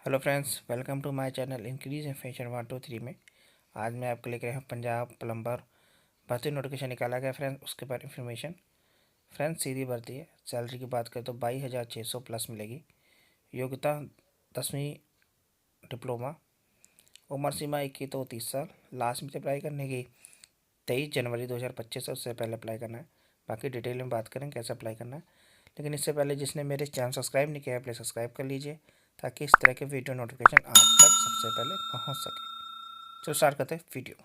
Hello friends, welcome to my channel increase in future 1 2 3 में। आज मैं आपको लेकर आया हूँ पंजाब प्लम्बर भर्ती नोटिफिकेशन निकाला गया फ्रेंड्स, उसके बाद इन्फॉर्मेशन। फ्रेंड्स सीधी भर्ती है। सैलरी की बात करें तो 22,600 प्लस मिलेगी। योग्यता 10वीं डिप्लोमा। उम्र सीमा 21 तो 30 साल। लास्ट में अप्लाई करने की 23 जनवरी 2025 है, उससे पहले अप्लाई करना है। बाकी डिटेल में बात करें कैसे अप्लाई करना है, लेकिन इससे पहले जिसने मेरे चैनल सब्सक्राइब नहीं किया है प्लीज़ सब्सक्राइब कर लीजिए, ताकि इस तरह के वीडियो नोटिफिकेशन आप तक सबसे पहले पहुंच सके। चलो स्टार्ट करते हैं वीडियो।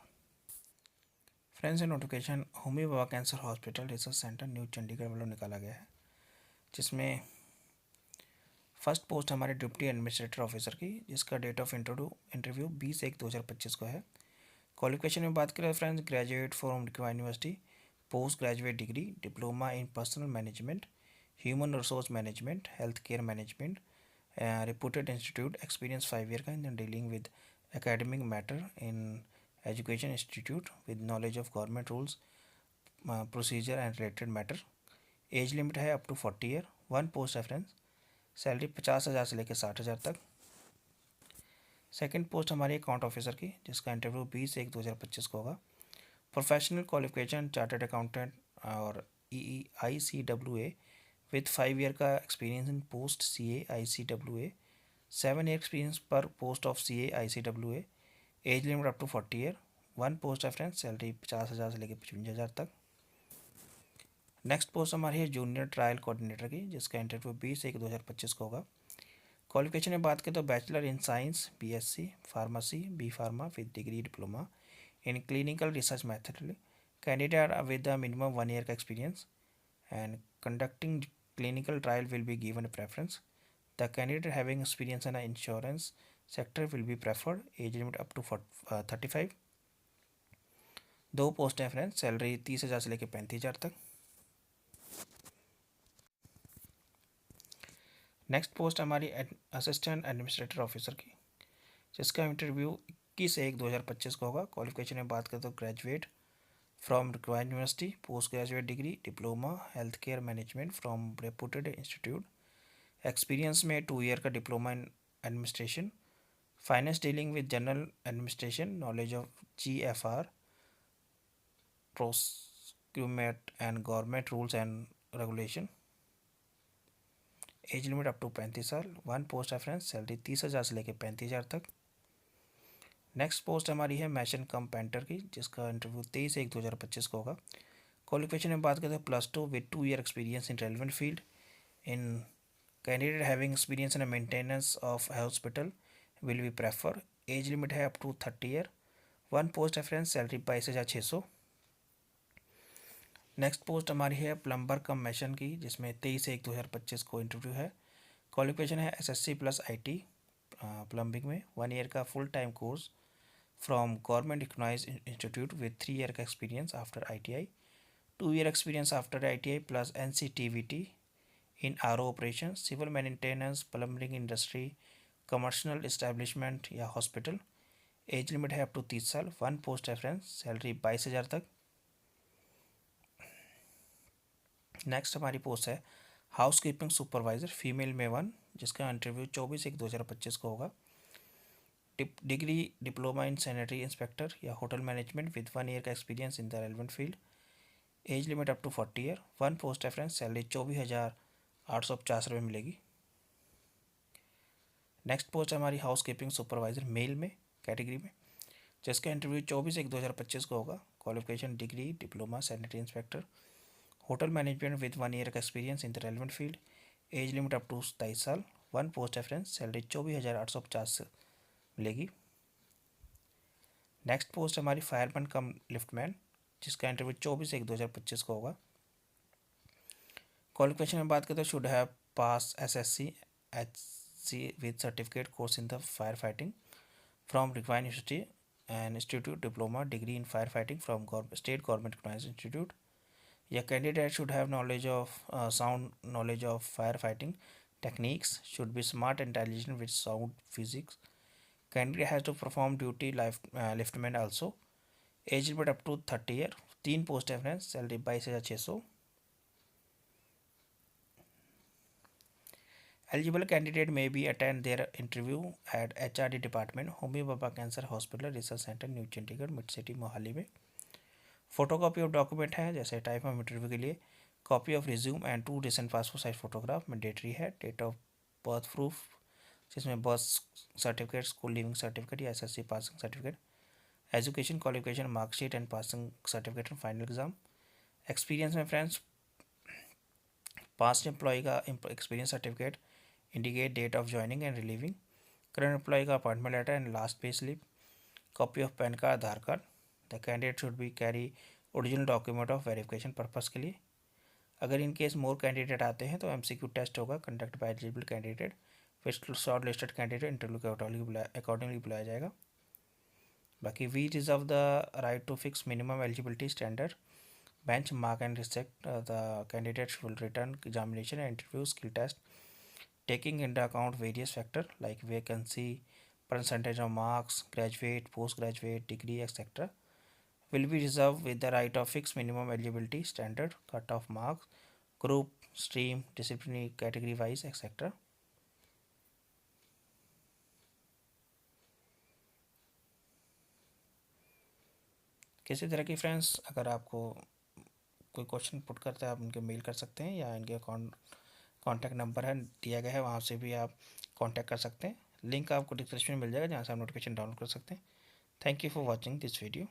फ्रेंड्स, ये notification Homi Bhabha cancer hospital research centre new Chandigarh वालों निकाला गया है, जिसमें फर्स्ट पोस्ट हमारे डिप्टी एडमिनिस्ट्रेटर ऑफिसर की, जिसका डेट ऑफ इंटरव्यू 20/1/2025 को है। क्वालिफिकेशन में बात करें फ्रेंड्स, ग्रेजुएट फ्रॉम डिक्वा university, post graduate degree, diploma in personal management, human resource management, health care management, reputed institute, experience 5 year का in dealing with academic matter in education institute with knowledge of government rules, procedure and related matter. Age limit है up to 40 year. One post reference. Salary 50,000 से लेकर 60,000 तक। Second post हमारी account officer की, जिसका interview 20/1/2025 को होगा। Professional qualification chartered accountant और EEICWA विथ 5 ईयर का experience in post CA ICWA, 7 year experience पर post of CA ICWA। Age limit up to 40 year. One post reference. Salary 50,000 से लेकर 55,000 तक। नेक्स्ट पोस्ट हमारी है जूनियर ट्रायल कोऑर्डिनेटर की, जिसका इंटरव्यू 20/1/2025 को होगा। क्वालिफिकेशन में बात करें तो bachelor in science BSc pharmacy B pharma with degree diploma in clinical research method. Candidate with the minimum 1 year का experience and conducting clinical trial will be given a preference. The candidate having experience in the insurance sector will be preferred. Age limit up to 35। दो post हैं friends, salary 30,000 से लेकर 35,000 तक। Next post हमारी assistant administrator officer की, जिसका interview 21/1/2025 को होगा। क्वालिफिकेशन में बात करें तो graduate from required university, post graduate degree, diploma health care management from reputed institute. Experience में 2 ईयर का diploma in administration, finance dealing with general administration, knowledge of GFR, procurement and government rules and regulation. Age limit up to 35 साल। One post reference. Salary 30,000 से लेकर 35,000 तक। Next post हमारी है मैशन कम painter की, जिसका इंटरव्यू 23/1/2025 को होगा। क्वालिफिकेशन में बात करते हैं +2 with 2 year experience in relevant field. इन candidate having experience in maintenance of hospital will be prefer. Age limit है up to 30 year. One post reference. Salary 22,600। Next post हमारी है प्लम्बर कम मैशन की, जिसमें 23/1/2025 को इंटरव्यू है। क्वालिफिकेशन है SSC प्लस IT प्लम्बिंग में, 1 ईयर का full time course from government recognised institute with 3 year का experience after ITI, 2 year experience after ITI plus NCTVT in RO operation, civil maintenance, plumbing industry, commercial establishment या hospital. Age limit है up to 30 साल। One post reference. Salary 22,000 तक। Next हमारी post है house keeping supervisor female में 1, जिसका interview 24/1/2025 को होगा। Degree diploma in sanitary inspector या होटल मैनेजमेंट विद 1 ईयर का experience in the relevant field. Age limit up to 40 year. One post reference. Salary 24,850 रुपये मिलेगी। नेक्स्ट पोस्ट हमारी हाउस कीपिंग सुपरवाइजर मेल में कैटेगरी में, जिसका इंटरव्यू 24/1/2025 को होगा। Qualification degree diploma sanitary inspector hotel management with 1 year का experience in the relevant field. Age limit up to 23 साल। One post reference. सैलरी 24,850 मिलेगी। नेक्स्ट पोस्ट हमारी फायरमैन कम लिफ्टमैन, जिसका इंटरव्यू 24/1/2025 को होगा। क्वालिफिकेशन में बात करें तो should have pass SSC HC with certificate course in the fire fighting from required university and institute, diploma degree in fire fighting from state government recognised institute. या candidate should have knowledge of sound knowledge of fire fighting techniques, should be smart intelligent with sound physics. Candidate has to perform duty liftman also. Age limit up to 30 year. 3 post है friends. Salary 22,600। Eligible candidate may be attend their interview at HRD department, Homi Bhabha cancer hospital research centre, new Chandigarh, mid city Mohali में। Photocopy of document है, जैसे type of interview के लिए copy of resume and 2 recent passport size photograph mandatory है। Date of birth proof, जिसमें birth certificate, school living certificate या SSC passing certificate, education qualification marksheet and passing certificate and final exam. Experience में friends, past employ का experience certificate, indicate date of joining and relieving, current employ का appointment letter and last pay slip, copy of PAN card, Aadhaar card. The candidate should be carry original document of verification purpose के लिए। अगर in case more candidate आते हैं तो MCQ test होगा conduct by eligible candidate, फिर short listed candidate interview के accordingly बुलाया जाएगा। बाकी we reserve the right to fix minimum eligibility standard, bench mark and reject the candidates will return examination and interview skill test taking into account various factors like vacancy, percentage of marks, graduate, postgraduate, degree, etc. Will be reserved with the right of fixed minimum eligibility standard, cut off marks, group, stream, disciplinary category wise, etc. किसी तरह की friends अगर आपको कोई question put करता है आप उनके मेल कर सकते हैं या इनके कॉन्टैक्ट नंबर है दिया गया है, वहाँ से भी आप कांटेक्ट कर सकते हैं। लिंक आपको डिस्क्रिप्शन में मिल जाएगा जहाँ से आप नोटिफिकेशन डाउनलोड कर सकते हैं। Thank you for watching this video.